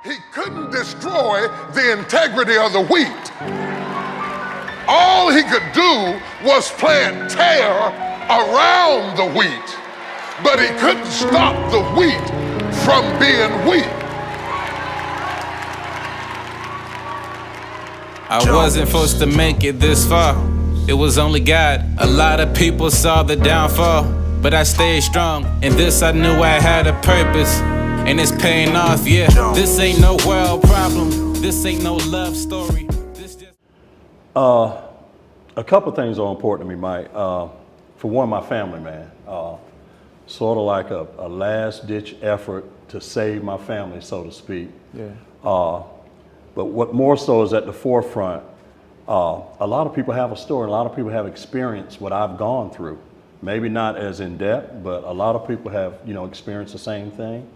He couldn't destroy the integrity of the wheat. All he could do was plant tear around the wheat, but he couldn't stop the wheat from being wheat. I wasn't supposed to make it this far. It was only God. A lot of people saw the downfall, but I stayed strong. And this I knew I had a purpose, and it's paying off, yeah. This ain't no world problem. This ain't no love story. This just... A couple things are important to me, Mike. For one, my family, man. Sort of like a last-ditch effort to save my family, so to speak. Yeah. But what more so is at the forefront, a lot of people have a story, a lot of people have experienced what I've gone through. Maybe not as in depth, but a lot of people have, experienced the same thing.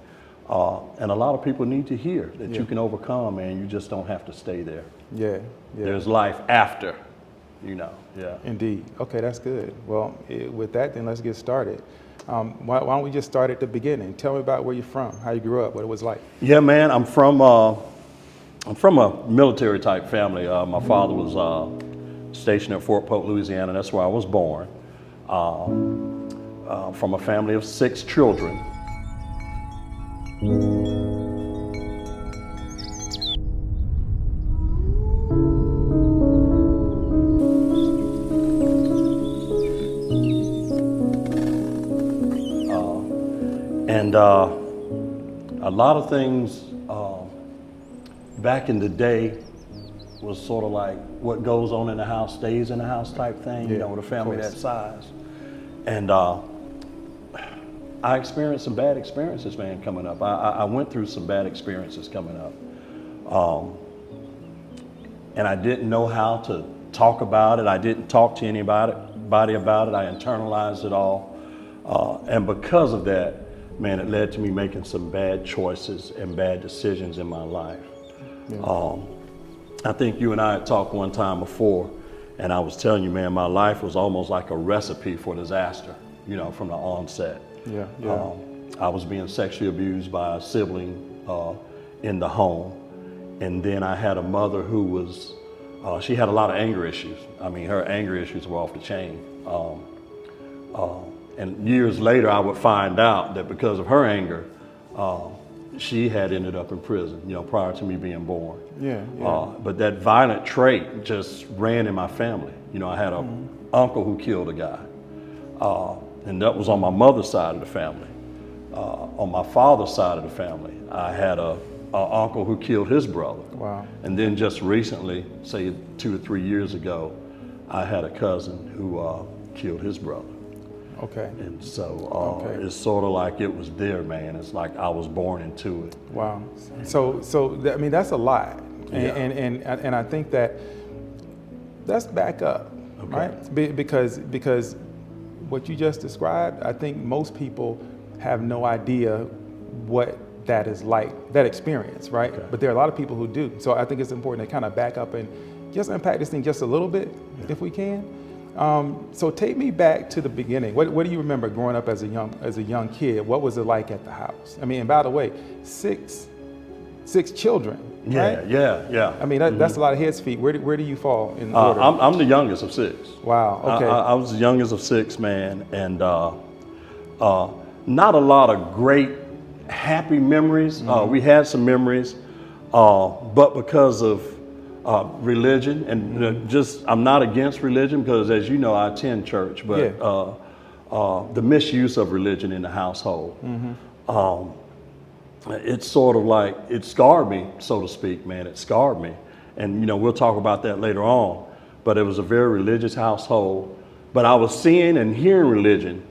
And a lot of people need to hear that you can overcome, and you just don't have to stay there. Yeah. There's life after, yeah. Indeed. Okay, that's good. Well, with that, then let's get started. Why don't we just start at the beginning? Tell me about where you're from, how you grew up, what it was like. Yeah, man, I'm from a military type family. My father was stationed at Fort Polk, Louisiana. That's where I was born. From a family of 6 children. And a lot of things back in the day was sort of like what goes on in the house stays in the house type thing, with a family that size. And I experienced some bad experiences, man, coming up. I went through some bad experiences coming up. And I didn't know how to talk about it. I didn't talk to anybody about it. I internalized it all. And because of that, man, it led to me making some bad choices and bad decisions in my life. Yeah. I think you and I had talked one time before, and I was telling you, man, my life was almost like a recipe for disaster, from the onset. Yeah. I was being sexually abused by a sibling in the home. And then I had a mother who was, she had a lot of anger issues. I mean, her anger issues were off the chain. And years later, I would find out that because of her anger, she had ended up in prison, prior to me being born. Yeah. But that violent trait just ran in my family. I had an uncle who killed a guy. And that was on my mother's side of the family. On my father's side of the family, I had a uncle who killed his brother. Wow. And then just recently, say 2 or 3 years ago, I had a cousin who killed his brother. Okay. And so it's sort of like it was there, man. It's like I was born into it. Wow. So I mean, that's a lot. And I think that let's back up, right? Because what you just described, I think most people have no idea what that is like, that experience, right? Okay. But there are a lot of people who do. So I think it's important to kind of back up and just unpack this thing just a little bit, if we can. So take me back to the beginning. What do you remember growing up as a young kid? What was it like at the house? I mean, and by the way, six children, right? Yeah. I mean, that's a lot of heads feet. Where do you fall in order? I'm the youngest of 6. Wow. Okay. I was the youngest of 6, man, and not a lot of great, happy memories. We had some memories, but because of religion, and I'm not against religion because, as you know, I attend church, but the misuse of religion in the household, it's sort of like, it scarred me, so to speak, man. It scarred me. And, we'll talk about that later on, but it was a very religious household. But I was seeing and hearing religion,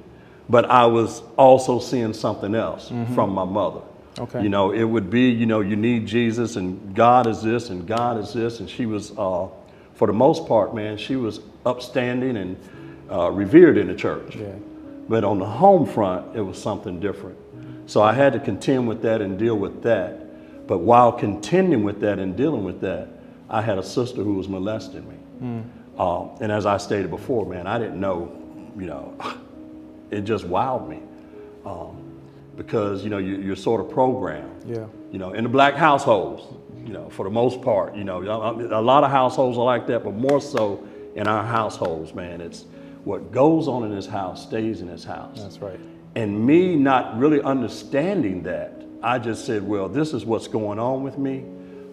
but I was also seeing something else from my mother. Okay. It would be, you need Jesus, and God is this and God is this. And she was, for the most part, man, she was upstanding and revered in the church. Yeah. But on the home front, it was something different. So I had to contend with that and deal with that. But while contending with that and dealing with that, I had a sister who was molesting me. And as I stated before, man, I didn't know, it just wowed me. Because, you're sort of programmed. Yeah. in the black households, for the most part, a lot of households are like that, but more so in our households, man. It's what goes on in this house stays in this house. That's right. And me not really understanding that, I just said, well, this is what's going on with me.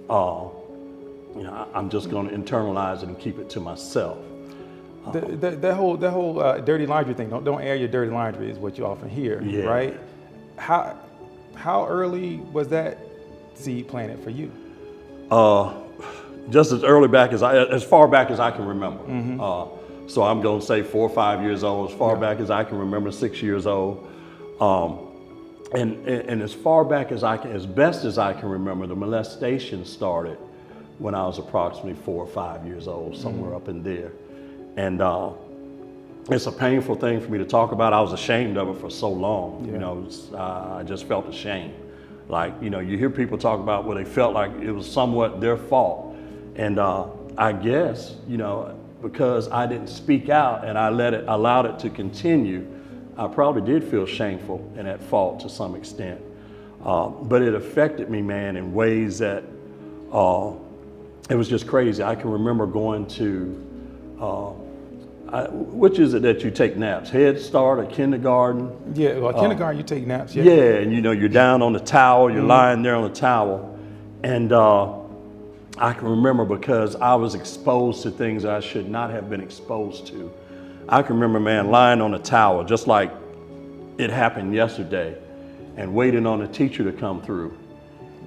I'm just going to internalize it and keep it to myself. That whole dirty laundry thing, don't air your dirty laundry is what you often hear, right? How early was that seed planted for you? Just as far back as I can remember. So I'm going to say 4 or 5 years old, as far back as I can remember, 6 years old. And as far back as best as I can remember, the molestation started when I was approximately 4 or 5 years old, somewhere up in there. And it's a painful thing for me to talk about. I was ashamed of it for so long. I just felt ashamed. Like, you hear people talk about where they felt like it was somewhat their fault. And I guess, because I didn't speak out and I allowed it to continue, I probably did feel shameful and at fault to some extent. But it affected me, man, in ways that it was just crazy. I can remember going to, which is it that you take naps? Head Start or kindergarten? Yeah, well, kindergarten you take naps. Yeah, and you're down on the towel, you're lying there on the towel. And I can remember because I was exposed to things that I should not have been exposed to. I can remember, man, lying on the towel, just like it happened yesterday, and waiting on a teacher to come through.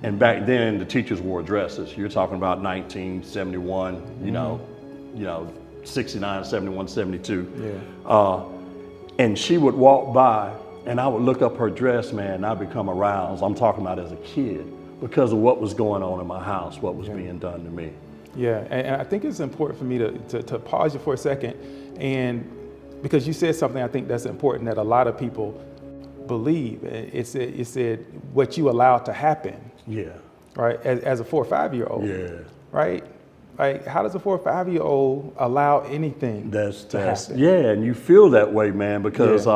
And back then, the teachers wore dresses. You're talking about 1971, 69, 71, 72. Yeah. And she would walk by, and I would look up her dress, man, and I'd become aroused. I'm talking about as a kid, because of what was going on in my house, what was being done to me. Yeah, and I think it's important for me to pause you for a second, and because you said something I think that's important that a lot of people believe. It said what you allowed to happen. Yeah. Right, as a 4 or 5 year old. Yeah. Right? Like, how does a 4 or 5 year old allow anything to happen? Yeah, and you feel that way, man, because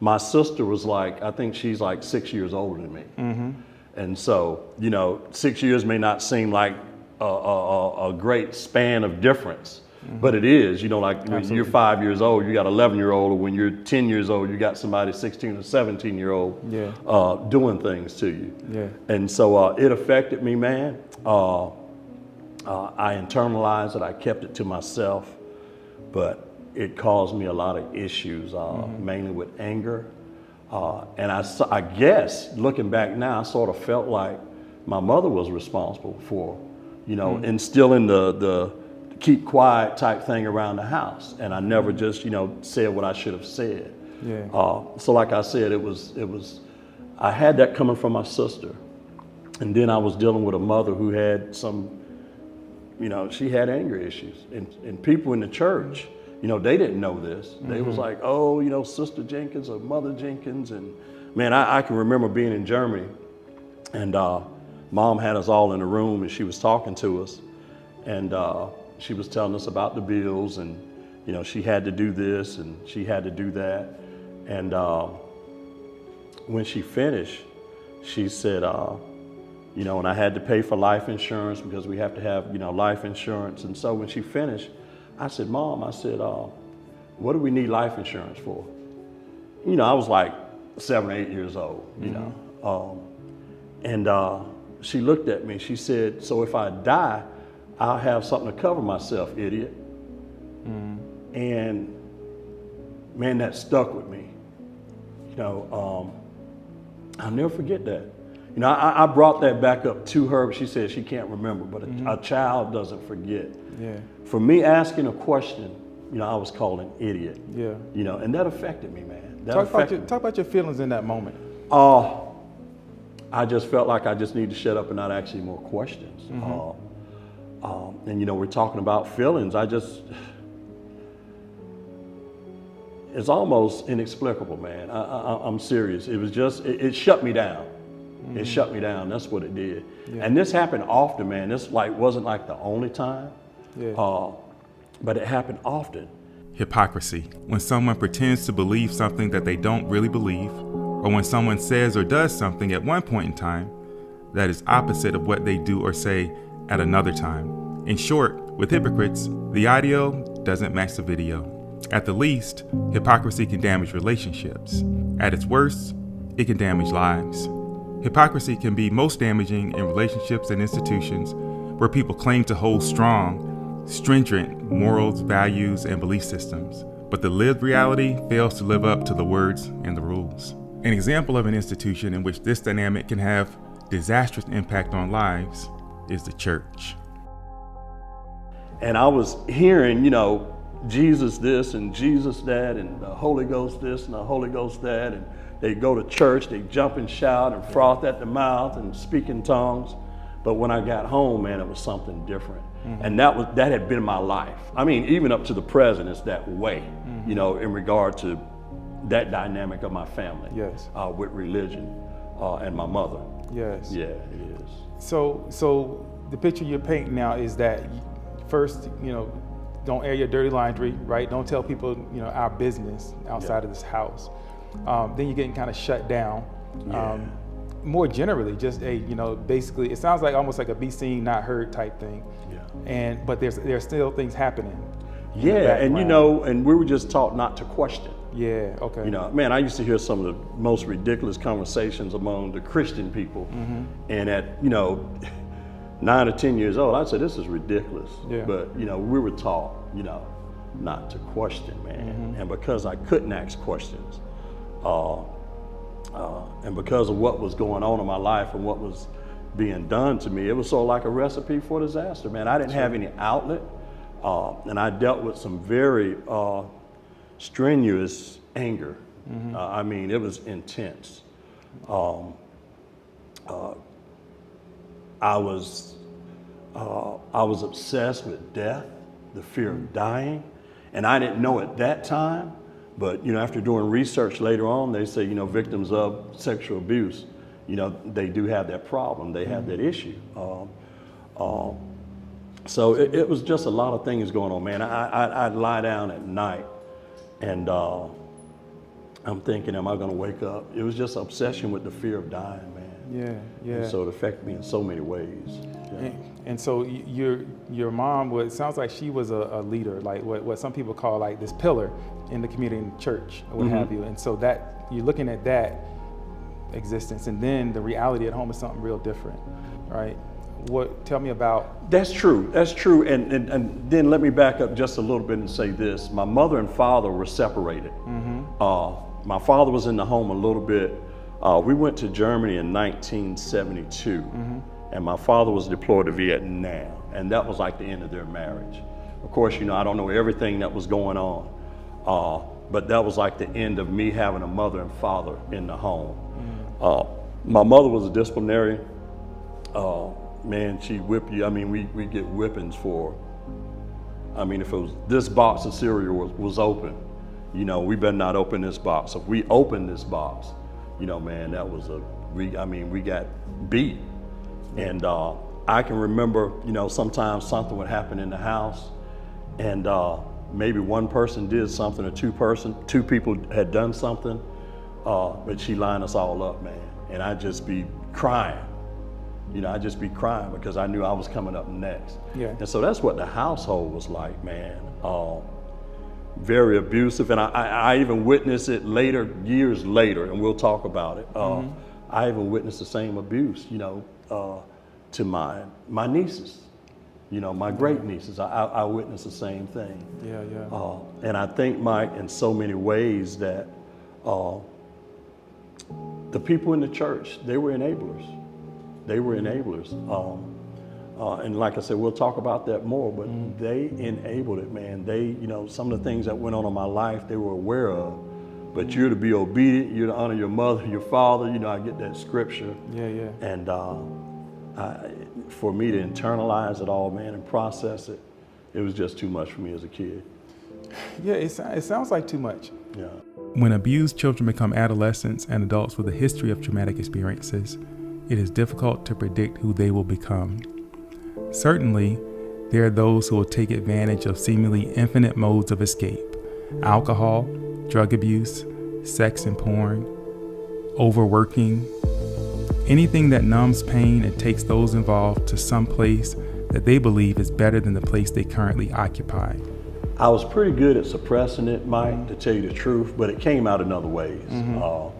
my sister was I think she's 6 years older than me. And so, 6 years may not seem like a great span of difference, but it is. When you're 5 years old, you got an 11-year-old, or when you're 10 years old, you got somebody 16 or 17-year-old doing things to you. Yeah. And so it affected me, man. I internalized it. I kept it to myself, but it caused me a lot of issues, mainly with anger. And I guess, looking back now, I sort of felt like my mother was responsible for, instilling the keep quiet type thing around the house. And I never just, said what I should have said. Yeah. So like I said, I had that coming from my sister. And then I was dealing with a mother who had some, she had anger issues. And people in the church, they didn't know this. They was like, oh, Sister Jenkins or Mother Jenkins. And man, I can remember being in Germany, and Mom had us all in a room, and she was talking to us. And she was telling us about the bills, and, she had to do this and she had to do that. And when she finished, she said, and I had to pay for life insurance because we have to have, life insurance. And so when she finished, I said, Mom, what do we need life insurance for? I was like 7 or 8 years old, and she looked at me. She said, so if I die, I'll have something to cover myself, idiot. And man, that stuck with me. I'll never forget that. I brought that back up to her, but she said she can't remember, but a child doesn't forget. Yeah. For me asking a question, I was called an idiot. Yeah. And that affected me, man. Talk about your feelings in that moment. I just felt like I just need to shut up and not ask any more questions. And we're talking about feelings. It's almost inexplicable, man. I'm serious. It was just, it shut me down. It shut me down. That's what it did. Yeah. And this happened often, man. This wasn't the only time. Yeah. But it happened often. Hypocrisy. When someone pretends to believe something that they don't really believe, or when someone says or does something at one point in time that is opposite of what they do or say at another time. In short, with hypocrites, the audio doesn't match the video. At the least, hypocrisy can damage relationships. At its worst, it can damage lives. Hypocrisy can be most damaging in relationships and institutions where people claim to hold strong, stringent morals, values, and belief systems, but the lived reality fails to live up to the words and the rules. An example of an institution in which this dynamic can have disastrous impact on lives is the church. And I was hearing, Jesus this and Jesus that and the Holy Ghost this and the Holy Ghost that, and they go to church, they jump and shout and froth at the mouth and speak in tongues. But when I got home, man, it was something different. And that had been my life. I mean, even up to the present, it's that way, in regard to that dynamic of my family. Yes. With religion and my mother. Yes. Yeah, it is. So the picture you're painting now is that first, don't air your dirty laundry, right? Don't tell people, our business outside of this house. Then you're getting kind of shut down. More generally, just basically, it sounds like almost like a be seen, not heard type thing. Yeah. But there's still things happening. Yeah, and and we were just taught not to question. Yeah, okay. Man, I used to hear some of the most ridiculous conversations among the Christian people. And at, 9 or 10 years old, I'd say, this is ridiculous. Yeah. But, we were taught, not to question, man. And because I couldn't ask questions, and because of what was going on in my life and what was being done to me, it was sort of like a recipe for disaster, man. I didn't have any outlet, and I dealt with some very strenuous anger. I mean, it was intense. I was obsessed with death, the fear of dying, and I didn't know at that time. But after doing research later on, they say victims of sexual abuse, they do have that problem, they have that issue. So it was just a lot of things going on, man. I'd lie down at night, and I'm thinking, am I going to wake up? It was just obsession with the fear of dying, man. Yeah. And so it affected me in so many ways. Yeah. And so your mom sounds like she was a leader, like what some people call like this pillar in the community, in the church, or what have you. And so that you're looking at that existence, and then the reality at home is something real different, right? Tell me about. That's true. And then let me back up just a little bit and say this. My mother and father were separated. My father was in the home a little bit. We went to Germany in 1972, and my father was deployed to Vietnam, and that was like the end of their marriage. Of course, I don't know everything that was going on, but that was like the end of me having a mother and father in the home. My mother was a disciplinarian. Man, she'd whip you. I mean, we get whippings for, if it was this box of cereal was open, we better not open this box. If we open this box, man, that was we got beat. And I can remember, sometimes something would happen in the house, and maybe one person did something, or two people had done something, but she lined us all up, man. And I'd just be crying. I'd just be crying because I knew I was coming up next. Yeah. And so that's what the household was like, man. Very abusive, and I even witnessed it years later, and we'll talk about it. I even witnessed the same abuse, to my nieces, my great nieces. I witnessed the same thing. Yeah. And I think, Mike, in so many ways that the people in the church, they were enablers. And like I said, we'll talk about that more, but they enabled it, man. They, some of the things that went on in my life, they were aware of. But you're to be obedient, you're to honor your mother, your father. I get that scripture. Yeah. And for me to internalize it all, man, and process it, it was just too much for me as a kid. Yeah, it sounds like too much. Yeah. When abused children become adolescents and adults with a history of traumatic experiences, it is difficult to predict who they will become. Certainly, there are those who will take advantage of seemingly infinite modes of escape: alcohol, drug abuse, sex and porn, overworking, anything that numbs pain and takes those involved to some place that they believe is better than the place they currently occupy. I was pretty good at suppressing it, Mike, to tell you the truth, but it came out in other ways.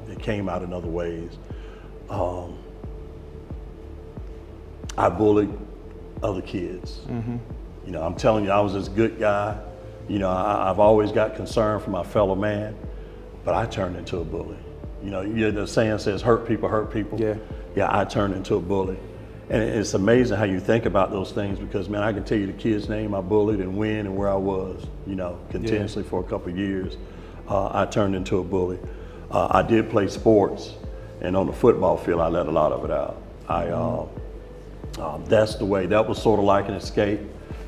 It came out in other ways. I bullied other kids. You know, I'm telling you, I was this good guy. You know, I've always got concern for my fellow man, but I turned into a bully. You know, the saying says, hurt people, hurt people. Yeah. Yeah, I turned into a bully. And it's amazing how you think about those things because, man, I can tell you the kid's name I bullied and when and where I was, you know, continuously for a couple of years. I turned into a bully. I did play sports, and on the football field, I let a lot of it out. That's the way. That was sort of like an escape.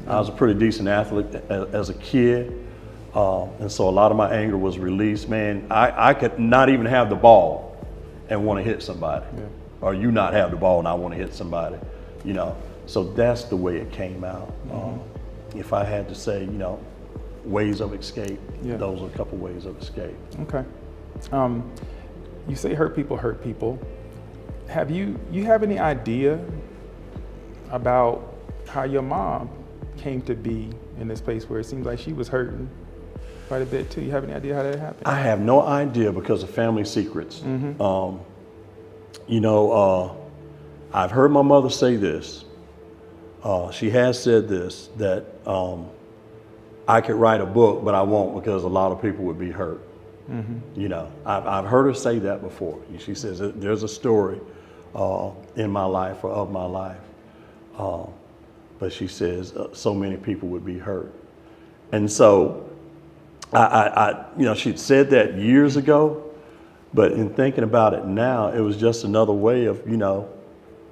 I was a pretty decent athlete as a kid, and so a lot of my anger was released. Man, I could not even have the ball and want to hit somebody. Or you not have the ball and I want to hit somebody, you know. So that's the way it came out. If I had to say, you know, ways of escape, those are a couple ways of escape. Okay. You say hurt people hurt people. Have you have any idea about how your mom came to be in this place where it seems like she was hurting quite a bit too? You have any idea how that happened? I have no idea because of family secrets. You know, I've heard my mother say this. She has said this, that I could write a book, but I won't because a lot of people would be hurt. You know, I've heard her say that before. She says, there's a story in my life or of my life. But she says, so many people would be hurt. And so, you know, she'd said that years ago. But in thinking about it now, it was just another way of, you know,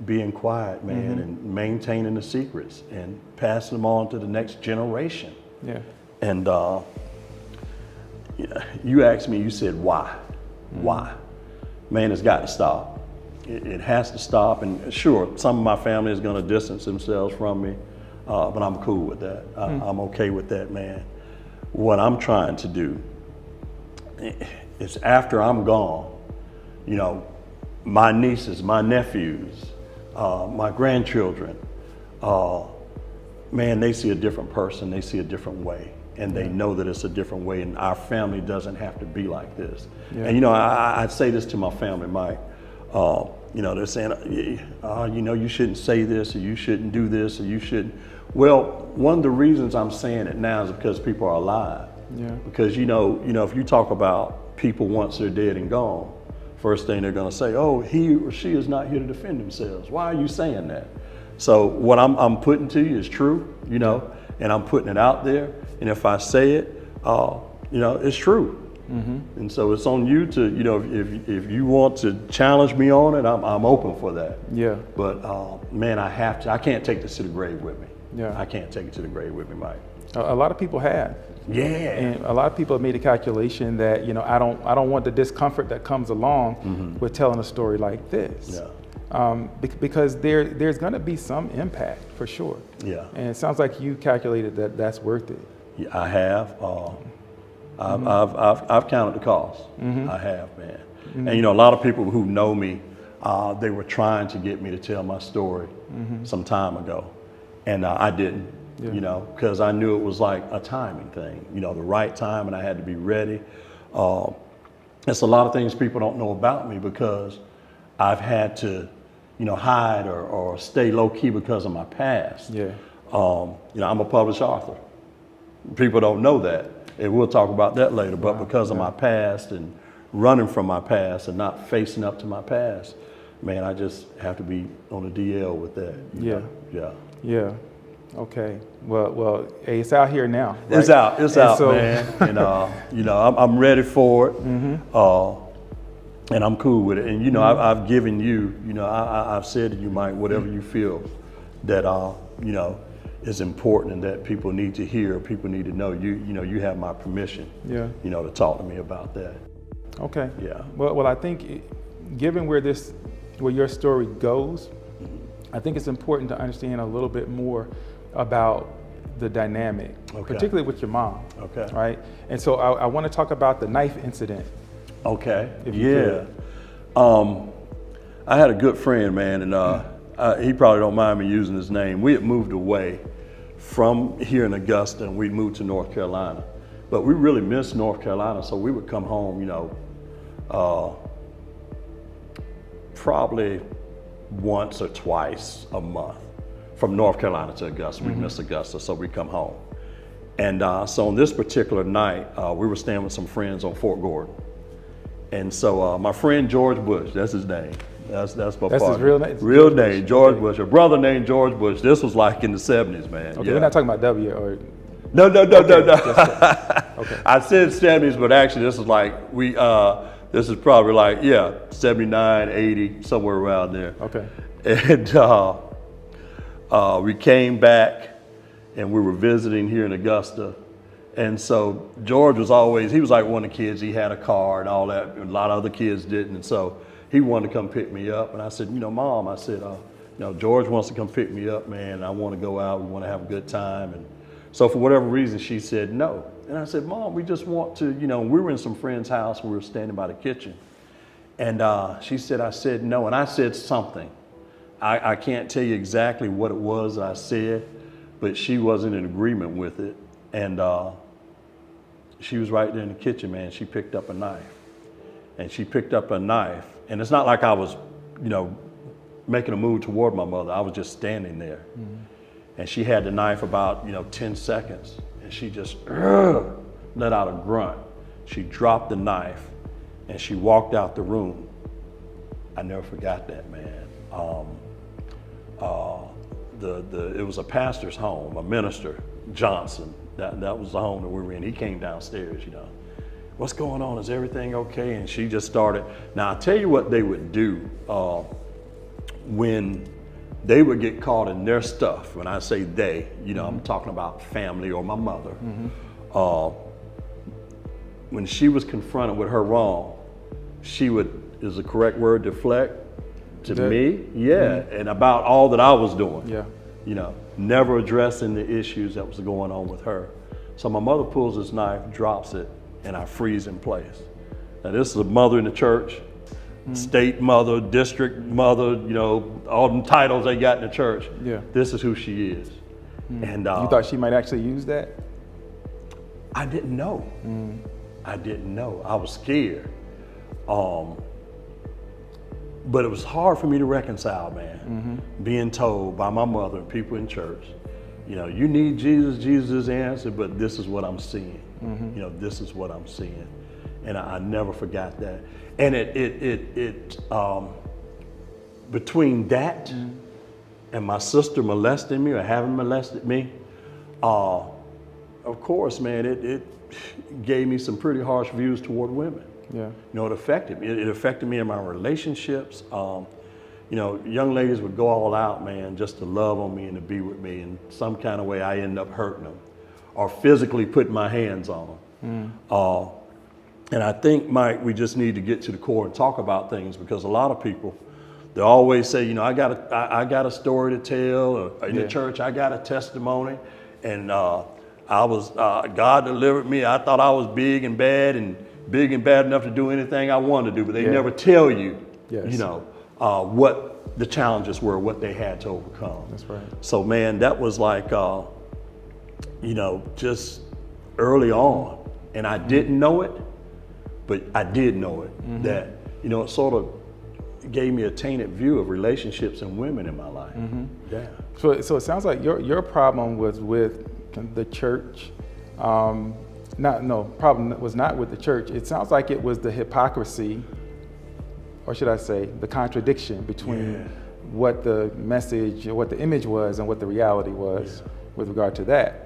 being quiet, man, and maintaining the secrets and passing them on to the next generation. Yeah. And you asked me, you said, why? Why? Man, it's got to stop. It has to stop. And sure, some of my family is going to distance themselves from me, but I'm cool with that. I'm okay with that, man. What I'm trying to do is after I'm gone, you know, my nieces, my nephews, my grandchildren, man, they see a different person, they see a different way, and they know that it's a different way, and our family doesn't have to be like this. And you know, I say this to my family, Mike, you know, they're saying, you know, you shouldn't say this, or you shouldn't do this, or you shouldn't. Well, one of the reasons I'm saying it now is because people are alive. Because, you know, if you talk about people once they're dead and gone, first thing they're going to say, oh, he or she is not here to defend themselves. Why are you saying that? So what I'm putting to you is true, you know, and I'm putting it out there. And if I say it, you know, it's true. And so it's on you to, you know, if you want to challenge me on it, I'm open for that. But man, I can't take this to the grave with me. I can't take it to the grave with me, Mike. A lot of people have. And a lot of people have made a calculation that, you know, I don't want the discomfort that comes along with telling a story like this. Because there's going to be some impact for sure. And it sounds like you calculated that that's worth it. I have. I've counted the cost. I have, man. And you know, a lot of people who know me, they were trying to get me to tell my story some time ago, and I didn't. You know, because I knew it was like a timing thing. You know, the right time, and I had to be ready. It's a lot of things people don't know about me because I've had to, you know, hide or stay low key because of my past. You know, I'm a published author. People don't know that, and we'll talk about that later. But because of my past and running from my past and not facing up to my past, man, I just have to be on the DL with that. You know? Okay. Well, hey, it's out here now. Right? It's out, so, man. And you know, I'm ready for it. And I'm cool with it. And you know, I've given you, you know, I've said to you, Mike, whatever you feel that you know, is important and that people need to hear, people need to know. You know, you have my permission. You know, to talk to me about that. Okay. Well, I think, given where your story goes, I think it's important to understand a little bit more about the dynamic, particularly with your mom. Right? And so I want to talk about the knife incident. Okay. If you could. I had a good friend, man, and he probably don't mind me using his name. We had moved away from here in Augusta, and we moved to North Carolina. But we really missed North Carolina, so we would come home, you know, probably once or twice a month from North Carolina to Augusta. We miss Augusta, so we come home. And so on this particular night, we were staying with some friends on Fort Gordon. And so my friend George Bush, that's his name. That's my partner. That's his real name? Real name, George Okay. Bush. A brother named George Bush. This was like in the 70s, man. Okay, Yeah. we're not talking about W or. No. Okay. I said 70s, but actually this is like, this is probably like, 79, 80, somewhere around there. Okay. And we came back and we were visiting here in Augusta. And so George was always, he was like one of the kids, he had a car and all that, and a lot of other kids didn't. And so he wanted to come pick me up. And I said, you know, Mom, I said, you know, George wants to come pick me up, man. I want to go out, we want to have a good time. And so for whatever reason, she said no. And I said, Mom, we just want to, you know, we were in some friend's house, we were standing by the kitchen. And she said, I said no, and I said something. I can't tell you exactly what it was that I said, but she wasn't in agreement with it. And she was right there in the kitchen, man. She picked up a knife. And she picked up a knife. And it's not like I was, you know, making a move toward my mother. I was just standing there. Mm-hmm. And she had the knife about, you know, 10 seconds. And she just let out a grunt. She dropped the knife and she walked out the room. I never forgot that, man. It was a pastor's home, a minister, Johnson. That was the home that we were in. He came downstairs, you know. What's going on? Is everything okay? And she just started. Now, I'll tell you what they would do when they would get caught in their stuff. When I say they, you know, I'm talking about family or my mother. Mm-hmm. When she was confronted with her wrong, she would, is the correct word, deflect to me? Yeah, mm-hmm. And about all that I was doing. Yeah. You know, never addressing the issues that was going on with her. So my mother pulls this knife, drops it, and I freeze in place. Now this is a mother in the church, state mother, district mother, you know, all them titles they got in the church. Yeah. This is who she is. And you thought she might actually use that? I didn't know. I didn't know. I was scared. But it was hard for me to reconcile, man, being told by my mother and people in church, you know, you need Jesus, Jesus is the answer, but this is what I'm seeing. You know, this is what I'm seeing. And I never forgot that. And it between that and my sister molesting me or having molested me, of course, man, it gave me some pretty harsh views toward women. Yeah. You know, it affected me. It affected me in my relationships. You know, young ladies would go all out, man, just to love on me and to be with me. In some kind of way, I end up hurting them or physically putting my hands on them. And I think, Mike, we just need to get to the core and talk about things, because a lot of people, they always say, you know, I got a story to tell, or in the church, I got a testimony, and God delivered me. I thought I was big and bad enough to do anything I wanted to do, but they never tell you, you know, what the challenges were, what they had to overcome. That's right. So, man, that was like, you know, just early on, and I didn't know it, but I did know it, that, you know, it sort of gave me a tainted view of relationships and women in my life. Yeah. So it sounds like your problem was with the church. Problem was not with the church. It sounds like it was the hypocrisy, or should I say, the contradiction between what the message, or what the image was, and what the reality was with regard to that.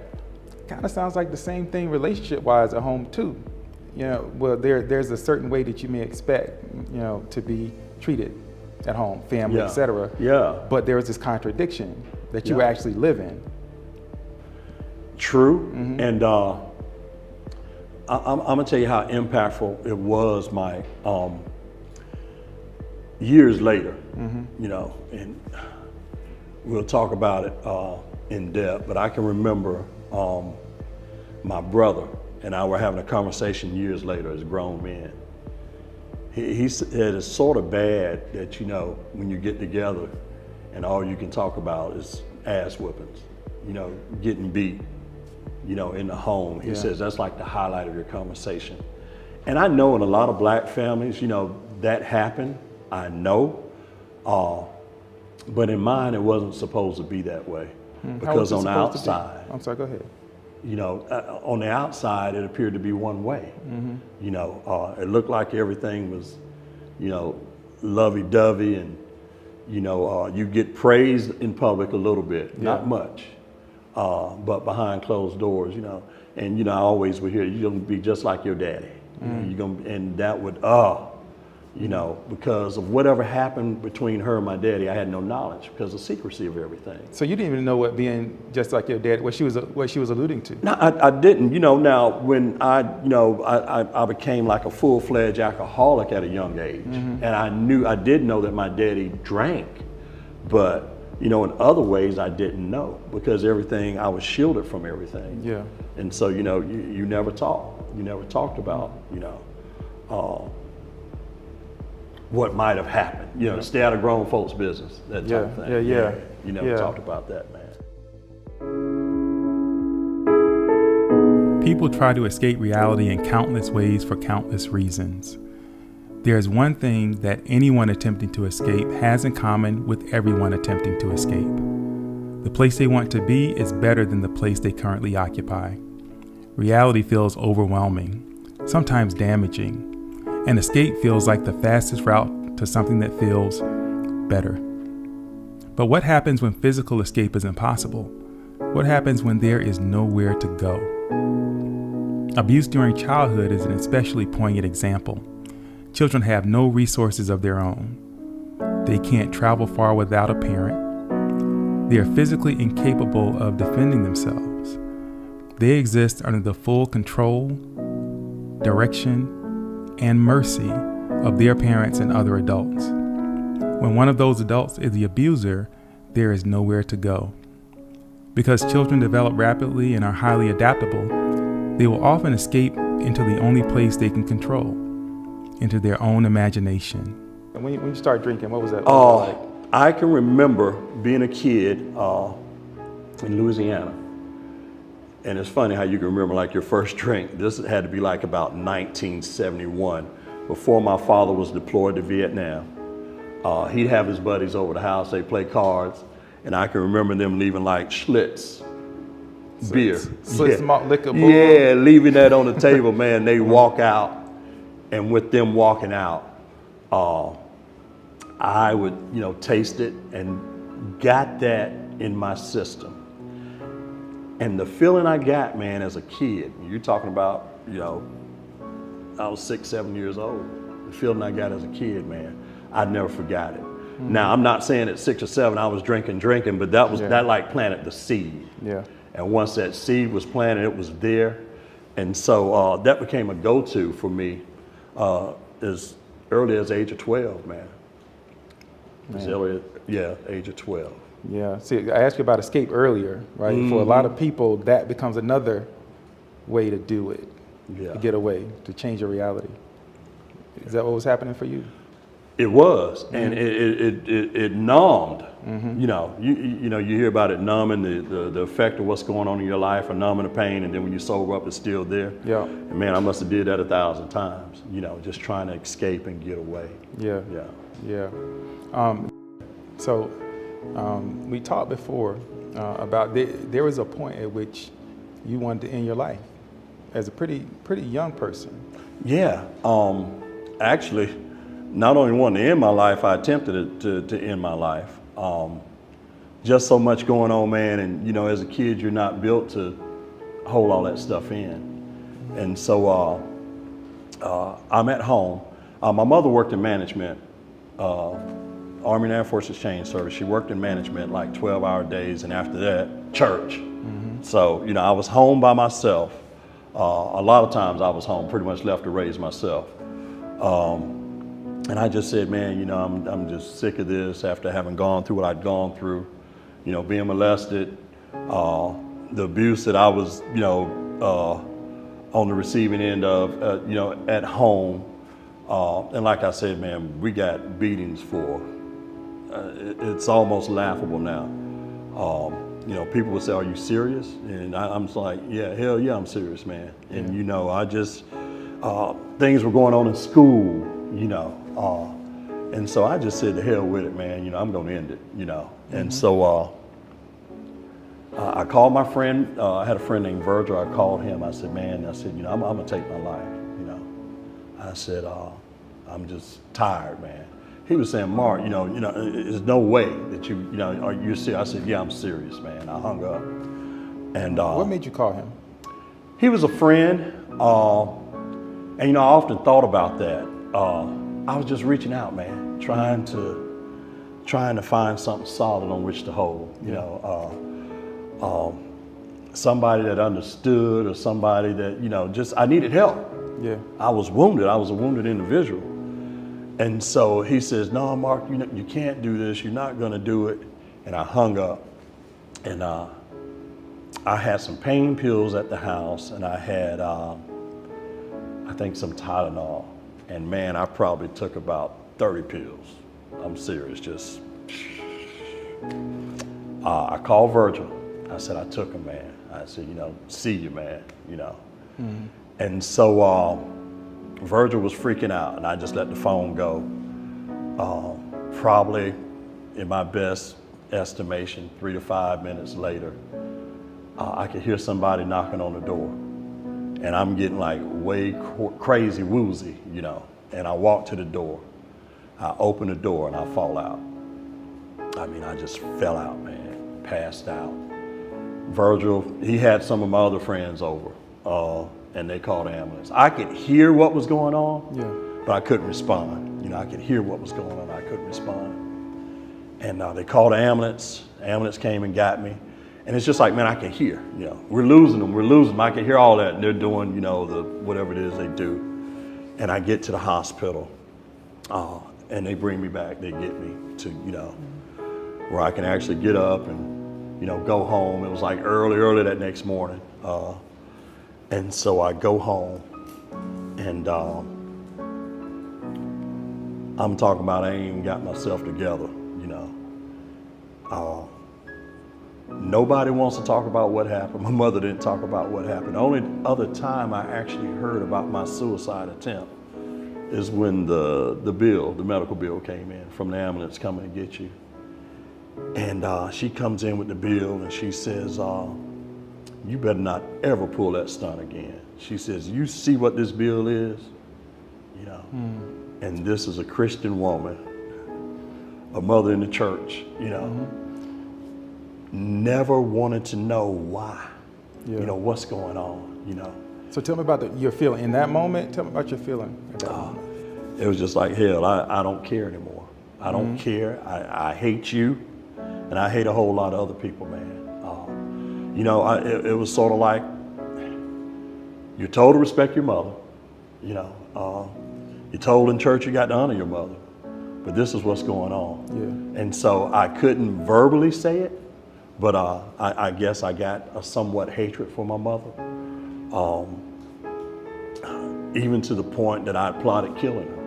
Kind of sounds like the same thing relationship-wise at home too. You know, well, there's a certain way that you may expect, you know, to be treated at home, family, etc. Yeah. But there's this contradiction that you actually live in. True. And I'm gonna tell you how impactful it was, Mike. Years later, you know, and we'll talk about it in depth, but I can remember my brother and I were having a conversation years later as grown men. he said it's sort of bad that, you know, when you get together and all you can talk about is ass whoopings, you know, getting beat, you know, in the home. He says that's like the highlight of your conversation. And I know in a lot of black families, you know, that happened, I know. But in mine, it wasn't supposed to be that way. Because on the outside, I'm sorry, go ahead. You know, on the outside, it appeared to be one way. You know, it looked like everything was, you know, lovey-dovey, and, you know, you get praised in public a little bit, not much, but behind closed doors, you know. And, you know, I always would hear, you're gonna be just like your daddy. You're gonna, and that would, you know, because of whatever happened between her and my daddy, I had no knowledge because of secrecy of everything. So you didn't even know what being just like your dad, what she was alluding to? No, I didn't. You know, now when I became like a full-fledged alcoholic at a young age, and I did know that my daddy drank, but, you know, in other ways I didn't know because everything, I was shielded from everything. Yeah. And so, you know, you never talked. You never talked about, you know, what might have happened, you know, stay out of grown folks' business, that type of thing. You never talked about that, man. People try to escape reality in countless ways for countless reasons. There is one thing that anyone attempting to escape has in common with everyone attempting to escape. The place they want to be is better than the place they currently occupy. Reality feels overwhelming, sometimes damaging. And escape feels like the fastest route to something that feels better. But what happens when physical escape is impossible? What happens when there is nowhere to go? Abuse during childhood is an especially poignant example. Children have no resources of their own. They can't travel far without a parent. They are physically incapable of defending themselves. They exist under the full control, direction, and mercy of their parents and other adults. When one of those adults is the abuser, there is nowhere to go. Because children develop rapidly and are highly adaptable, they will often escape into the only place they can control, into their own imagination. And when you start drinking, what was that like? like? I can remember being a kid in Louisiana. And it's funny how you can remember like your first drink. This had to be like about 1971, before my father was deployed to Vietnam. He'd have his buddies over the house, they'd play cards, and I can remember them leaving like Schlitz beer. Schlitz malt liquor. Yeah, leaving that on the table, man. They walk out, and with them walking out, I would, you know, taste it and got that in my system. And the feeling I got, man, as a kid, you're talking about, you know, I was 6, 7 years old. The feeling I got as a kid, man, I never forgot it. Now, I'm not saying at 6 or 7 I was drinking, but that was that like planted the seed. Yeah. And once that seed was planted, it was there. And so that became a go-to for me as early as the age of 12, man. As early as, age of 12. Yeah, see, I asked you about escape earlier, right? For a lot of people, that becomes another way to do it, to get away, to change your reality. Is that what was happening for you? It was, and it numbed. You know, you know, you hear about it numbing, the effect of what's going on in your life, or numbing the pain, and then when you sober up, it's still there. Yeah. And man, I must have did that 1,000 times. You know, just trying to escape and get away. Yeah. Yeah. Yeah. We talked before about there was a point at which you wanted to end your life as a pretty young person. Yeah, actually, not only wanted to end my life, I attempted to end my life. Just so much going on, man, and you know, as a kid, you're not built to hold all that stuff in. And so I'm at home. My mother worked in management. Army and Air Force Exchange Service. She worked in management like 12-hour days, and after that, church. So, you know, I was home by myself. A lot of times I was home, pretty much left to raise myself. And I just said, man, you know, I'm just sick of this after having gone through what I'd gone through, you know, being molested, the abuse that I was, you know, on the receiving end of, you know, at home. And like I said, man, we got beatings for, it's almost laughable now. You know, people would say, are you serious? And I'm just like, yeah, hell yeah, I'm serious, man. And you know, I just, things were going on in school, you know. And so I just said, to hell with it, man. You know, I'm gonna end it, you know. And so I called my friend, I had a friend named Virgil. I called him, I said, man, I said, you know, I'm gonna take my life, you know. I said, I'm just tired, man. He was saying, Mark, you know, there's no way that you know, are you serious? I said, yeah, I'm serious, man. I hung up. And What made you call him? he was a friend, and you know, I often thought about that. I was just reaching out, man, trying to find something solid on which to hold, you know, somebody that understood, or somebody that, you know, just, I needed help. Yeah. I was wounded. I was a wounded individual. And so he says, no, Mark, you can't do this. You're not going to do it. And I hung up. And I had some pain pills at the house, and I had, I think, some Tylenol. And man, I probably took about 30 pills. I'm serious, just. I called Virgil. I said, I took them, man. I said, you know, see you, man, you know. Mm-hmm. And so Virgil was freaking out, and I just let the phone go. Probably, in my best estimation, 3 to 5 minutes later, I could hear somebody knocking on the door. And I'm getting like way crazy woozy, you know. And I walk to the door. I open the door and I fall out. I mean, I just fell out, man, passed out. Virgil, he had some of my other friends over, and they called the ambulance. I could hear what was going on, but I couldn't respond. You know, I could hear what was going on, I couldn't respond. And they called the ambulance. The ambulance came and got me. And it's just like, man, I can hear, you know, we're losing them. I can hear all that. And they're doing, you know, whatever it is they do. And I get to the hospital, and they bring me back. They get me to, you know, where I can actually get up and, you know, go home. It was like early that next morning. And so I go home, and I'm talking about I ain't even got myself together, you know. Nobody wants to talk about what happened. My mother didn't talk about what happened. The only other time I actually heard about my suicide attempt is when the medical bill came in from the ambulance coming to get you. And she comes in with the bill and she says, you better not ever pull that stunt again. She says, you see what this bill is? You know, and this is a Christian woman, a mother in the church, you know. Never wanted to know why, you know, what's going on, you know. So tell me about your feeling in that moment. Tell me about your feeling at that moment. It was just like, hell, I don't care anymore. I don't care. I hate you, and I hate a whole lot of other people, man. You know, it was sort of like, you're told to respect your mother, you know. You're told in church you got to honor your mother, but this is what's going on. Yeah. And so I couldn't verbally say it, but I guess I got a somewhat hatred for my mother, even to the point that I plotted killing her.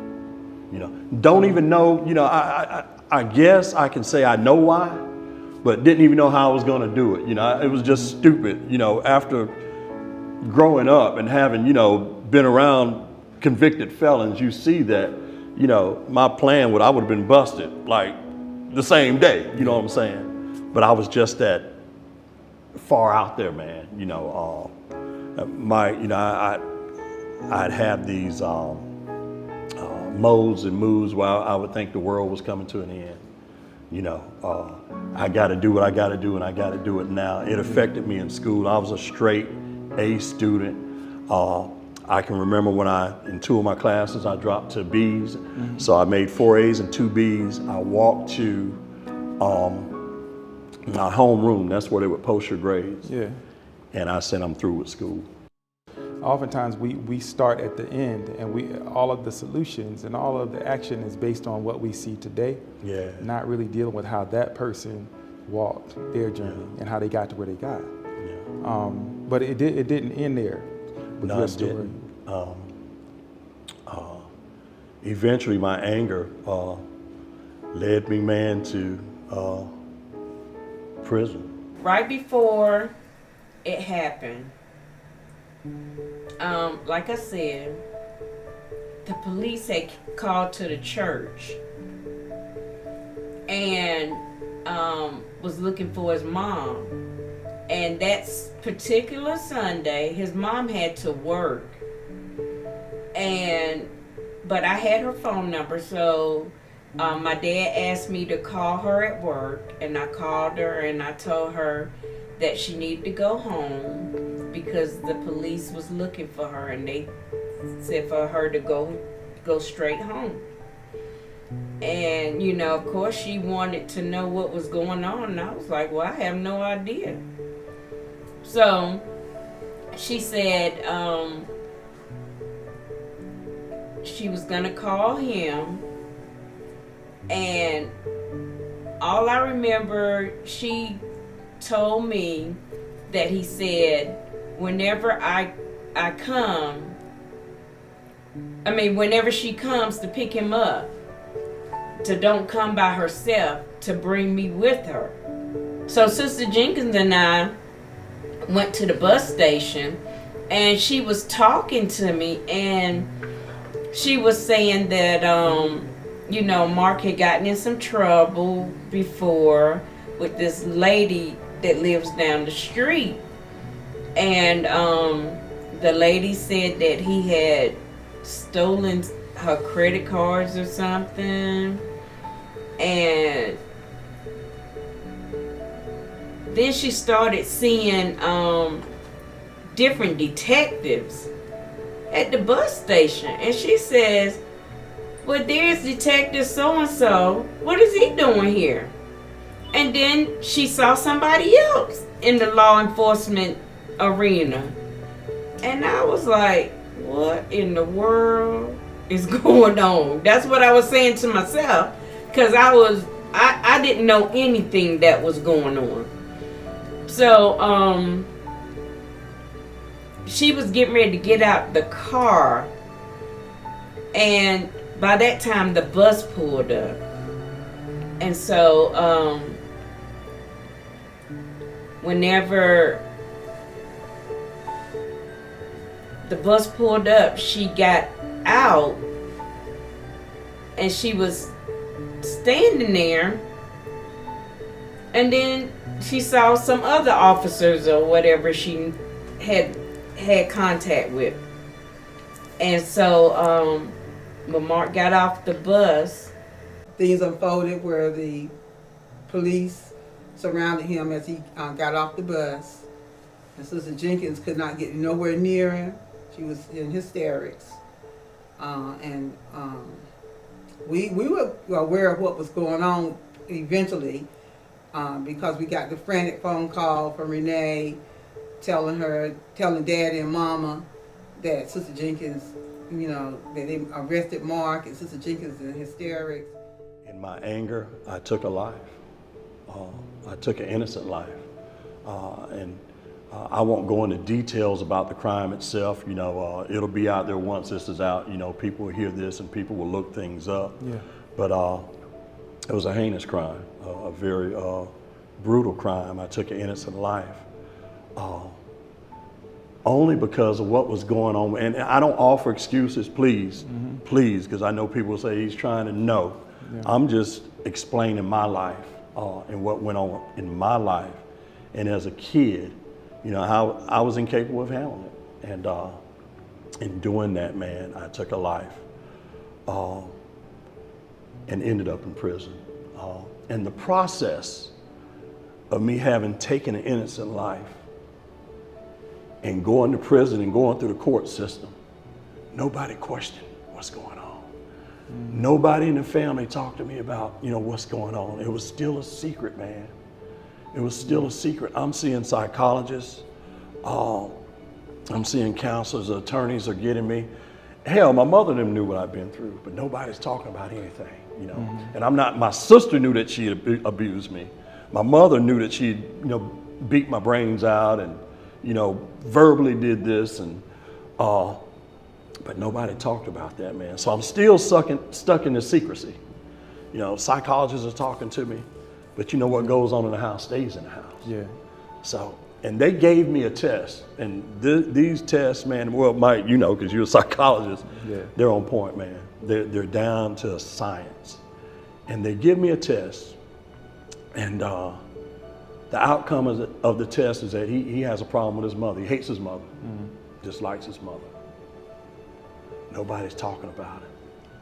You know, don't even know, you know, I guess I can say I know why, but didn't even know how I was going to do it. You know, it was just stupid. You know, after growing up and having, you know, been around convicted felons, you see that, you know, my plan I would have been busted like the same day, you know what I'm saying? But I was just that far out there, man. You know, I'd have these modes and moods where I would think the world was coming to an end. You know, I got to do what I got to do, and I got to do it now. It affected me in school. I was a straight A student. I can remember when in 2 of my classes, I dropped to B's. So I made 4 A's and 2 B's. I walked to my homeroom. That's where they would post your grades. Yeah. And I said, I'm through with school. Oftentimes we start at the end, and all of the solutions and all of the action is based on what we see today. Yeah. Not really dealing with how that person walked their journey and how they got to where they got. Yeah. But it didn't end there with your story. eventually my anger led me, man, to prison. Right before it happened, like I said, the police had called to the church and was looking for his mom. And that particular Sunday, his mom had to work. But I had her phone number, so my dad asked me to call her at work, and I called her and I told her that she needed to go home because the police was looking for her, and they said for her to go straight home. And, you know, of course she wanted to know what was going on, and I was like, well, I have no idea. So she said she was gonna call him, and all I remember, she told me that he said, whenever whenever she comes to pick him up, to don't come by herself, to bring me with her. So Sister Jenkins and I went to the bus station, and she was talking to me, and she was saying that, you know, Mark had gotten in some trouble before with this lady that lives down the street. And the lady said that he had stolen her credit cards or something. And then she started seeing different detectives at the bus station. And she says, well, there's Detective so-and-so. What is he doing here? And then she saw somebody else in the law enforcement arena. And I was like, what in the world is going on? That's what I was saying to myself, because I didn't know anything that was going on. So she was getting ready to get out the car, and by that time the bus pulled up. And so whenever the bus pulled up, she got out, and she was standing there, and then she saw some other officers or whatever she had contact with. And so when Mark got off the bus, things unfolded where the police surrounded him as he got off the bus. And Sister Jenkins could not get nowhere near him. She was in hysterics. We were aware of what was going on eventually, because we got the frantic phone call from Renee telling Daddy and Mama that Sister Jenkins, you know, that they arrested Mark, and Sister Jenkins in hysterics. In my anger, I took a life. I took an innocent life. I won't go into details about the crime itself. You know, it'll be out there once this is out. You know, people will hear this and people will look things up. Yeah. But it was a heinous crime, a very brutal crime. I took an innocent life. Only because of what was going on. And I don't offer excuses, please, please, because I know people will say he's trying to know. Yeah. I'm just explaining my life and what went on in my life. And as a kid, you know, how I was incapable of handling it. And in doing that, man, I took a life and ended up in prison. And the process of me having taken an innocent life and going to prison and going through the court system, nobody questioned what's going on. Nobody in the family talked to me about, you know, what's going on. It was still a secret, man. It was still a secret. I'm seeing psychologists. I'm seeing counselors, attorneys are getting me. Hell, my mother and them knew what I've been through, but nobody's talking about anything, you know. And my sister knew that she had abused me. My mother knew that she, you know, beat my brains out and, you know, verbally did this. And But nobody talked about that, man. So I'm still stuck in the secrecy. You know, psychologists are talking to me, but you know what goes on in the house stays in the house. Yeah. So, and they gave me a test, and these tests, man, well, Mike, you know, because you're a psychologist, they're on point, man. They're down to science. And they give me a test, and the outcome of the test is that he has a problem with his mother. He hates his mother, dislikes his mother. Nobody's talking about it.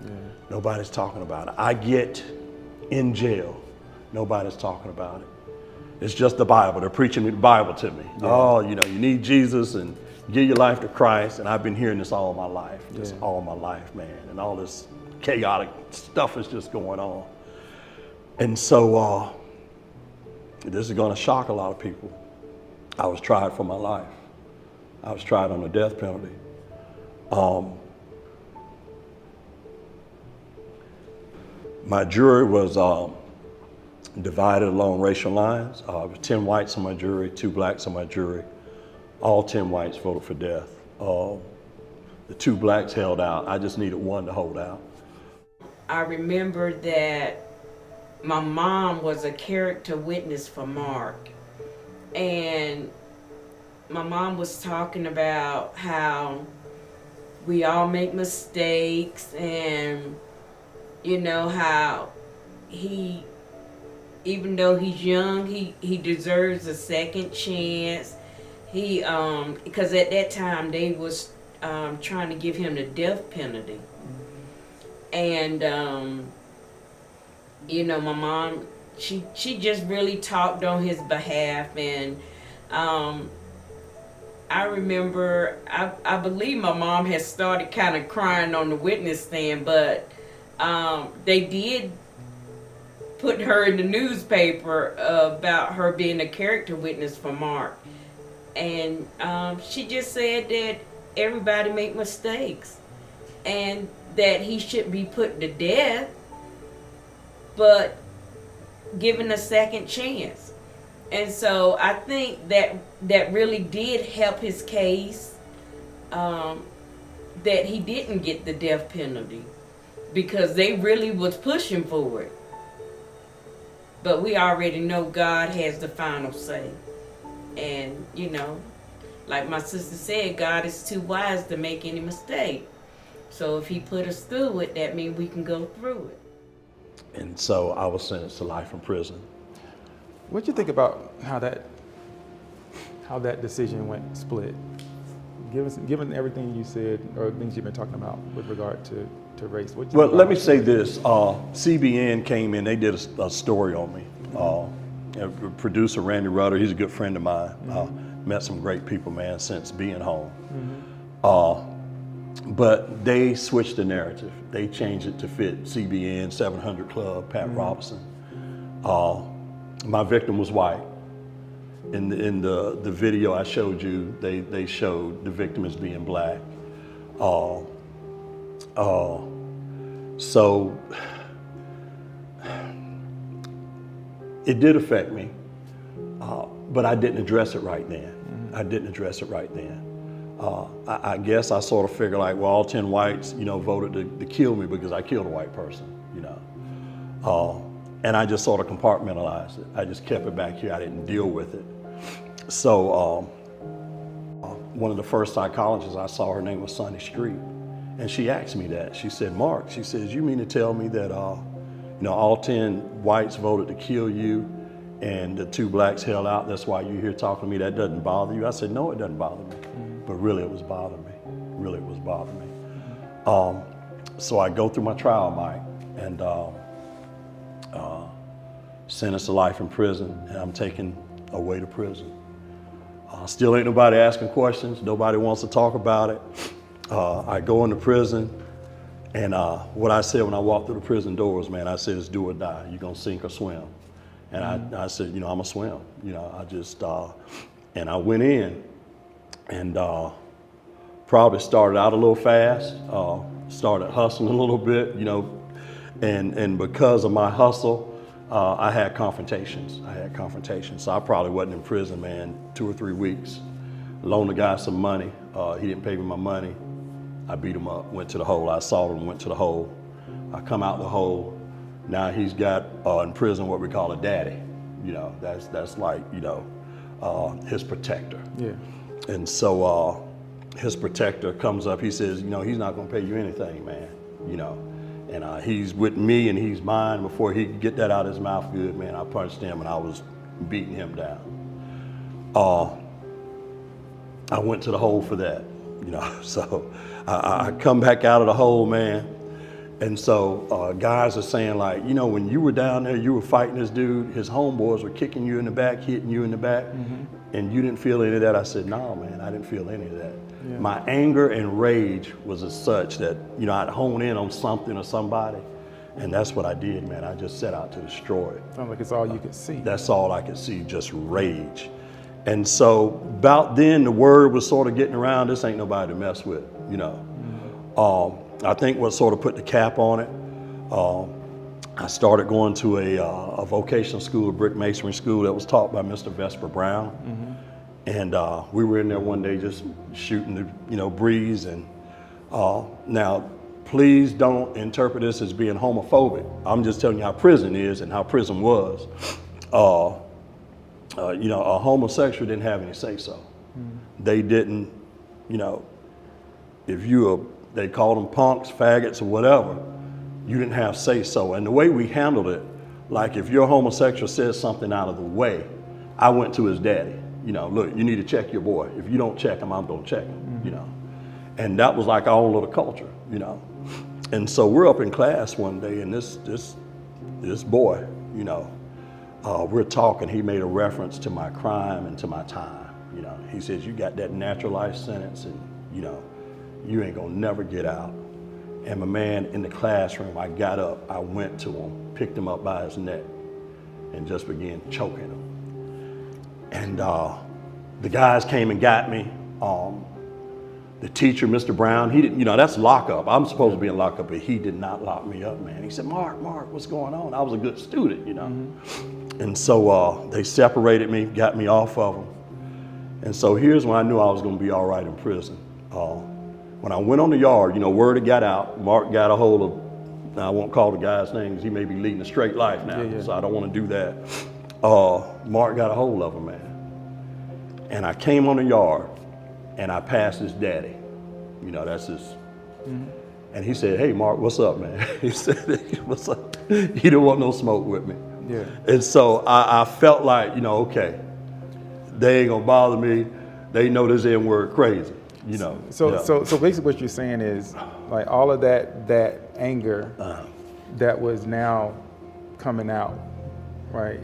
Yeah. Nobody's talking about it. I get in jail. Nobody's talking about it. It's just the Bible. They're preaching the Bible to me. Yeah. Oh, you know, you need Jesus and give your life to Christ. And I've been hearing this all my life, just all my life, man. And all this chaotic stuff is just going on. And so this is going to shock a lot of people. I was tried for my life. I was tried on the death penalty. My jury was divided along racial lines. There were 10 whites on my jury, 2 blacks on my jury. All 10 whites voted for death. The 2 blacks held out. I just needed 1 to hold out. I remember that my mom was a character witness for Mark. And my mom was talking about how we all make mistakes, and you know how he, even though he's young, he deserves a second chance. He because at that time they was trying to give him the death penalty. And you know, my mom, she just really talked on his behalf. And I remember, I believe my mom had started kind of crying on the witness stand, but they did put her in the newspaper about her being a character witness for Mark. And she just said that everybody make mistakes and that he should be put to death, but given a second chance. And so I think that really did help his case, that he didn't get the death penalty, because they really was pushing for it. But we already know God has the final say. And, you know, like my sister said, God is too wise to make any mistake. So if he put us through it, that means we can go through it. And so I was sentenced to life in prison. What do you think about how that decision went split? Given everything you said, or things you've been talking about with regard to race. Well, let me say this. CBN came in, they did a story on me. Producer Randy Rutter, he's a good friend of mine. Met some great people, man, since being home. But they switched the narrative. They changed it to fit CBN, 700 Club, Pat Robertson. My victim was white. In the video I showed you, they showed the victim as being black. So it did affect me, but I didn't address it right then. I didn't address it right then. I guess I sort of figured like, well, all 10 whites, you know, voted to kill me because I killed a white person, you know. And I just sort of compartmentalized it. I just kept it back here. I didn't deal with it. So one of the first psychologists I saw, her name was Sonny Street. And she asked me that. She said, Mark, she says, you mean to tell me that, you know, all 10 whites voted to kill you and the 2 blacks held out, that's why you're here talking to me, that doesn't bother you? I said, no, it doesn't bother me. But really it was bothering me. Really it was bothering me. So I go through my trial, Mike, and sentenced to life in prison, and I'm taken away to prison. Still ain't nobody asking questions. Nobody wants to talk about it. I go into prison, and what I said when I walked through the prison doors, man, I said, it's do or die. You're gonna sink or swim. And I said, you know, I'm gonna swim. You know, I just, and I went in, and probably started out a little fast, started hustling a little bit, you know, and because of my hustle, I had confrontations. So I probably wasn't in prison, man, 2 or 3 weeks. Loaned the guy some money. He didn't pay me my money. I beat him up, went to the hole. I assaulted him, went to the hole. I come out the hole. Now he's got in prison what we call a daddy. You know, that's like, you know, his protector. Yeah. And so his protector comes up, he says, you know, he's not gonna pay you anything, man, you know. And he's with me and he's mine. Before he could get that out of his mouth good, man, I punched him and I was beating him down. I went to the hole for that, you know. So I come back out of the hole, man. And so guys are saying like, you know, when you were down there, you were fighting this dude, his homeboys were kicking you in the back, hitting you in the back, and you didn't feel any of that. I said, no, man, I didn't feel any of that. Yeah. My anger and rage was as such that, you know, I'd hone in on something or somebody, and that's what I did, man. I just set out to destroy it. Sounds like it's all you could see. That's all I could see, just rage. And so about then, the word was sort of getting around, this ain't nobody to mess with, you know. I think what sort of put the cap on it, I started going to a vocational school, a brick masonry school that was taught by Mr. Vesper Brown. And we were in there one day just shooting the, you know, breeze. And now, please don't interpret this as being homophobic. I'm just telling you how prison is and how prison was. You know, a homosexual didn't have any say-so. They didn't, you know, if you were, they called them punks, faggots, or whatever, you didn't have say-so. And the way we handled it, like if your homosexual says something out of the way, I went to his daddy. You know, look, you need to check your boy. If you don't check him, I'm gonna check him, you know. And that was like our own little culture, you know. And so we're up in class one day and this boy, you know, we're talking, he made a reference to my crime and to my time, you know. He says, you got that naturalized sentence and, you know, you ain't gonna never get out. And my man in the classroom, I got up, I went to him, picked him up by his neck and just began choking him. And the guys came and got me. The teacher, Mr. Brown, he didn't, you know, that's lockup. I'm supposed to be in lockup, but he did not lock me up, man. He said, Mark, what's going on? I was a good student, you know. And so they separated me, got me off of them. And so here's when I knew I was gonna be all right in prison. When I went on the yard, you know, word had got out. Mark got a hold of, now I won't call the guy's name because he may be leading a straight life now, so I don't want to do that. Mark got a hold of him, man. And I came on the yard and I passed his daddy. You know, that's his. And he said, hey, Mark, what's up, man? He said, what's up? He didn't want no smoke with me. Yeah. And so I felt like, you know, okay, they ain't gonna bother me. They know this N-word crazy, you know. So basically what you're saying is like all of that anger that was now coming out, right?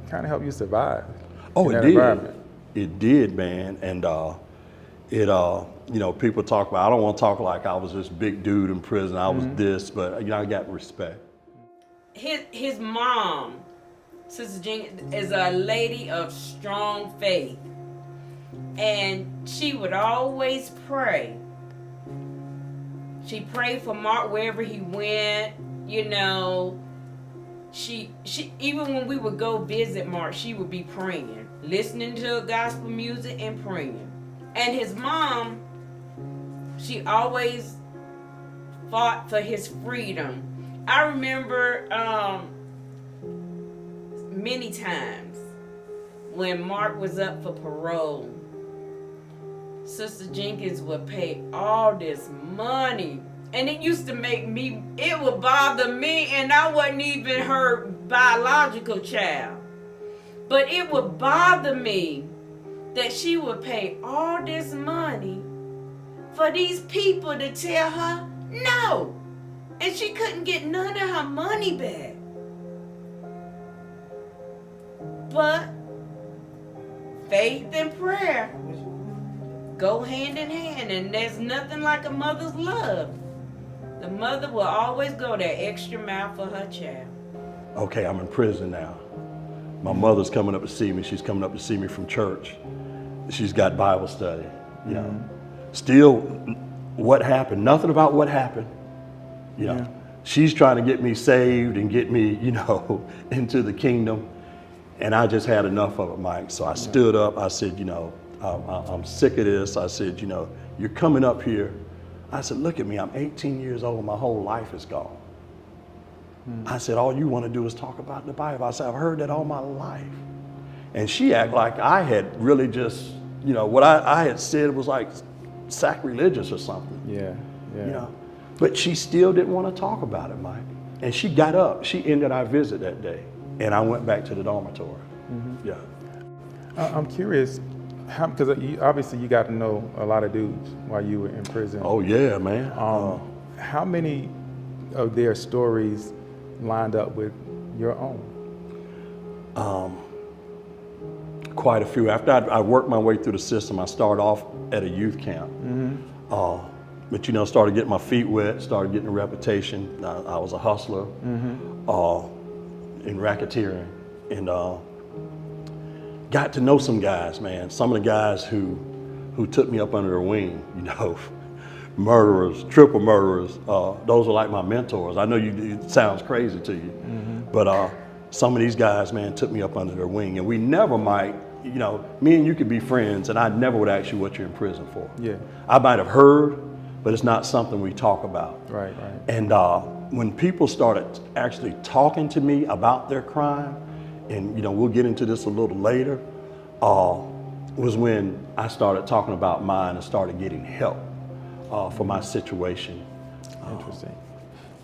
Kind of help you survive. Oh, it did. It did, man. And you know, people talk about, I don't want to talk like I was this big dude in prison. I was this, but you know, I got respect. His mom, Sister Jenkins, is a lady of strong faith. And she would always pray. She prayed for Mark wherever he went, you know. She even when we would go visit Mark, she would be praying, listening to gospel music and praying. And his mom, she always fought for his freedom. I remember many times when Mark was up for parole, Sister Jenkins would pay all this money. And it used to make me, it would bother me, and I wasn't even her biological child. But it would bother me that she would pay all this money for these people to tell her no. And she couldn't get none of her money back. But faith and prayer go hand in hand, and there's nothing like a mother's love. The mother will always go that extra mile for her child. Okay, I'm in prison now. My mother's coming up to see me. She's coming up to see me from church. She's got Bible study, you know. Still, what happened? Nothing about what happened, you know. She's trying to get me saved and get me, you know, into the kingdom. And I just had enough of it, Mike. So I stood up. I said, you know, I'm sick of this. I said, you know, you're coming up here I said, look at me, I'm 18 years old, my whole life is gone. I said, all you want to do is talk about the Bible. I said, I've heard that all my life. And she acted like I had really just, you know, what I had said was like sacrilegious or something. Yeah, yeah. You know, but she still didn't want to talk about it, Mike. And she got up, she ended our visit that day, and I went back to the dormitory. Yeah. I'm curious, because obviously you got to know a lot of dudes while you were in prison. Oh yeah, man. How many of their stories lined up with your own? Quite a few. After I worked my way through the system, I started off at a youth camp. But you know, started getting my feet wet, started getting a reputation. I was a hustler in racketeering, and got to know some guys, man. Some of the guys who took me up under their wing, you know, murderers, triple murderers. Those are like my mentors. I know it sounds crazy to you, but some of these guys, man, took me up under their wing, and we never might, you know, me and you could be friends, and I never would ask you what you're in prison for. Yeah. I might have heard, but it's not something we talk about. Right, right. And when people started actually talking to me about their crime, and you know, we'll get into this a little later, was when I started talking about mine and started getting help for my situation. Interesting.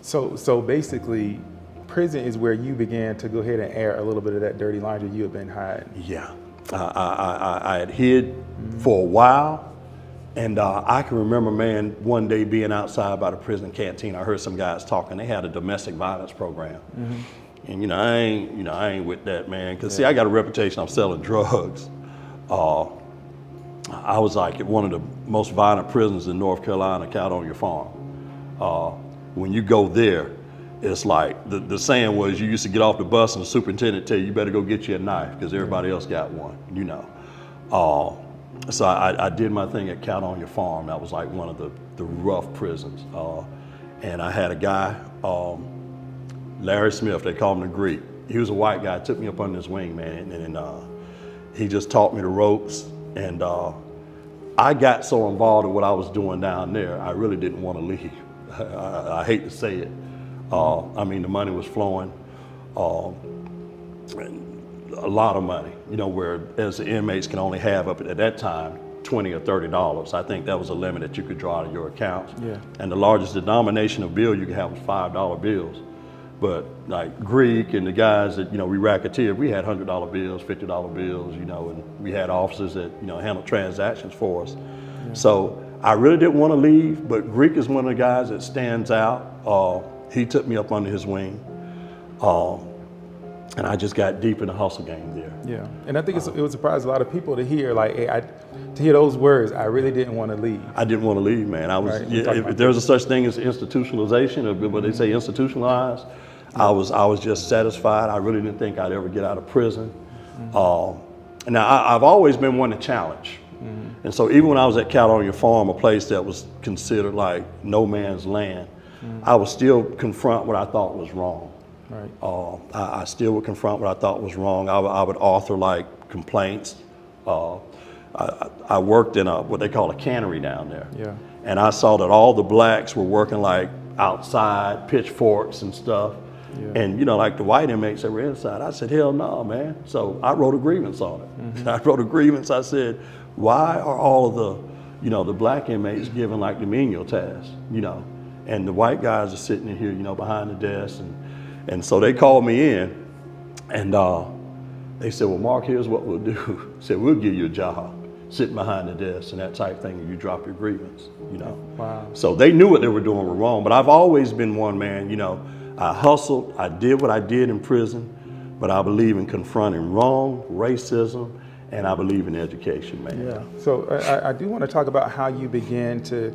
So basically, prison is where you began to go ahead and air a little bit of that dirty laundry you had been hiding. Yeah, I had hid for a while, and I can remember, man, one day being outside by the prison canteen, I heard some guys talking. They had a domestic violence program, and you know, I ain't with that, man. Cause see, I got a reputation of selling drugs. I was like at one of the most violent prisons in North Carolina, Caledonia Farm. When you go there, it's like the saying was, you used to get off the bus and the superintendent tell you, you better go get you a knife because everybody else got one, you know. So I did my thing at Caledonia Farm. That was like one of the rough prisons. And I had a guy, Larry Smith, they called him the Greek. He was a white guy, took me up under his wing, man, and he just taught me the ropes. And I got so involved in what I was doing down there, I really didn't want to leave. I hate to say it. I mean, the money was flowing, a lot of money, you know, whereas the inmates can only have up at that time $20 or $30. I think that was a limit that you could draw out of your account. Yeah. And the largest denomination of bill you could have was $5 bills. But like Greek and the guys that, you know, we racketeered, we had $100 bills, $50 bills, you know, and we had officers that, you know, handled transactions for us. Yeah. So I really didn't want to leave, but Greek is one of the guys that stands out. He took me up under his wing. And I just got deep in the hustle game there. Yeah, and I think it would surprise a lot of people to hear, like, hey, to hear those words, I really didn't want to leave. I didn't want to leave, man. I was, right. If there's a such thing as institutionalization, or what they say institutionalized, I was just satisfied. I really didn't think I'd ever get out of prison. Now, I've always been one to challenge. And so even when I was at Caledonia Farm, a place that was considered like no man's land, I would still confront what I thought was wrong. Right. I still would confront what I thought was wrong. I would author like complaints. I worked in what they call a cannery down there. Yeah. And I saw that all the blacks were working like outside, pitchforks and stuff. Yeah. And you know, like the white inmates that were inside, I said, hell no, man. So I wrote a grievance on it. I wrote a grievance. I said, why are all of the, you know, the black inmates given like the menial tasks, you know, and the white guys are sitting in here, you know, behind the desk. And so they called me in, and they said, well, Mark, here's what we'll do. Said, we'll give you a job sitting behind the desk and that type thing, and you drop your grievance, you know. Wow. So they knew what they were doing were wrong, but I've always been one, man, you know, I hustled, I did what I did in prison, but I believe in confronting wrong, racism, and I believe in education, man. Yeah, so I do want to talk about how you began to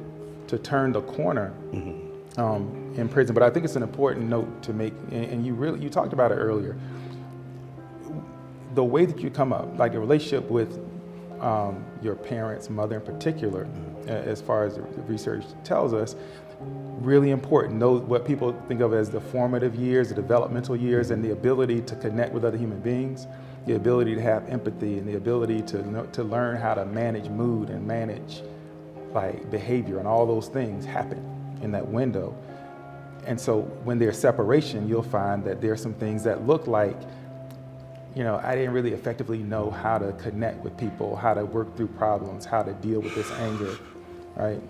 turn the corner in prison, but I think it's an important note to make, and you talked about it earlier. The way that you come up, like the relationship with your parents, mother in particular, as far as the research tells us, really important. Know what people think of as the formative years, the developmental years, and the ability to connect with other human beings, the ability to have empathy, and the ability to learn how to manage mood and manage like behavior and all those things happen in that window. And so when there's separation, you'll find that there's some things that look like, you know, I didn't really effectively know how to connect with people, how to work through problems, how to deal with this anger, right?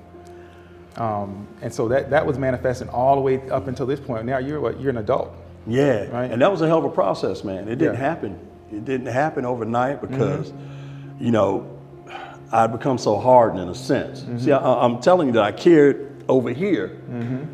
And so that was manifesting all the way up until this point. Now you're an adult. Yeah, right? And that was a hell of a process, man. It didn't happen. It didn't happen overnight because, you know, I'd become so hardened in a sense. See, I'm telling you that I cared over here,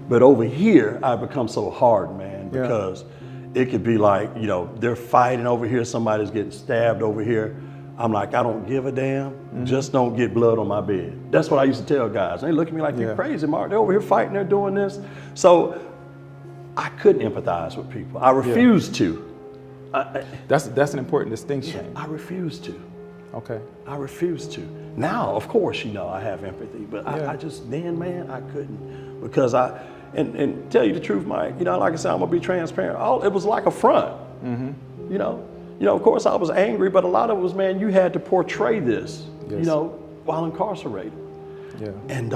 but over here I become so hard, man, because it could be like, you know, they're fighting over here, somebody's getting stabbed over here. I'm like, I don't give a damn, just don't get blood on my bed. That's what I used to tell guys. They look at me like, you're crazy, Mark. They're over here fighting, they're doing this. So I couldn't empathize with people. I refused to. That's an important distinction. I refused to. Okay. I refused to. Now, of course, you know, I have empathy, but I just, then, man, I couldn't, because and tell you the truth, Mike, you know, like I said, I'm gonna be transparent. It was like a front, you know. Of course I was angry, but a lot of it was, man, you had to portray this, you know, while incarcerated. Yeah. And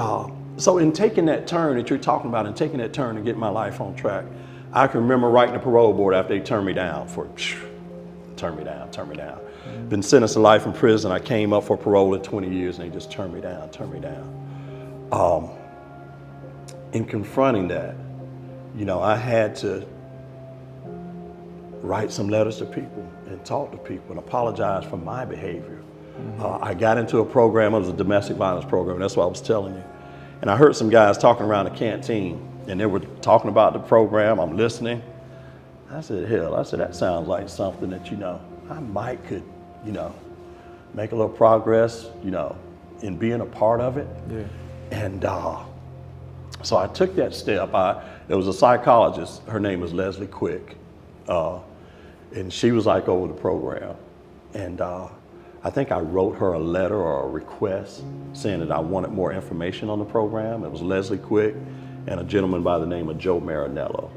so in taking that turn that you're talking about and taking that turn to get my life on track, I can remember writing the parole board after they turned me down for, turn me down. Been sentenced to life in prison. I came up for parole at 20 years and they just turned me down. In confronting that, you know, I had to write some letters to people and talk to people and apologize for my behavior. I got into a program, it was a domestic violence program, that's what I was telling you. And I heard some guys talking around the canteen and they were talking about the program, I'm listening. I said, hell, that sounds like something that, you know, I might could, you know, make a little progress, you know, in being a part of it. Yeah. And so I took that step. There was a psychologist, her name was Leslie Quick, and she was like over the program. And I think I wrote her a letter or a request saying that I wanted more information on the program. It was Leslie Quick and a gentleman by the name of Joe Marinello.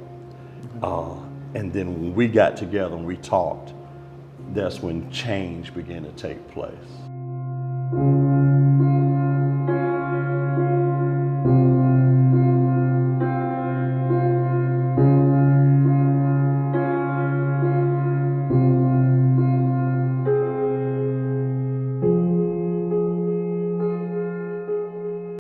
And then when we got together and we talked, that's when change began to take place.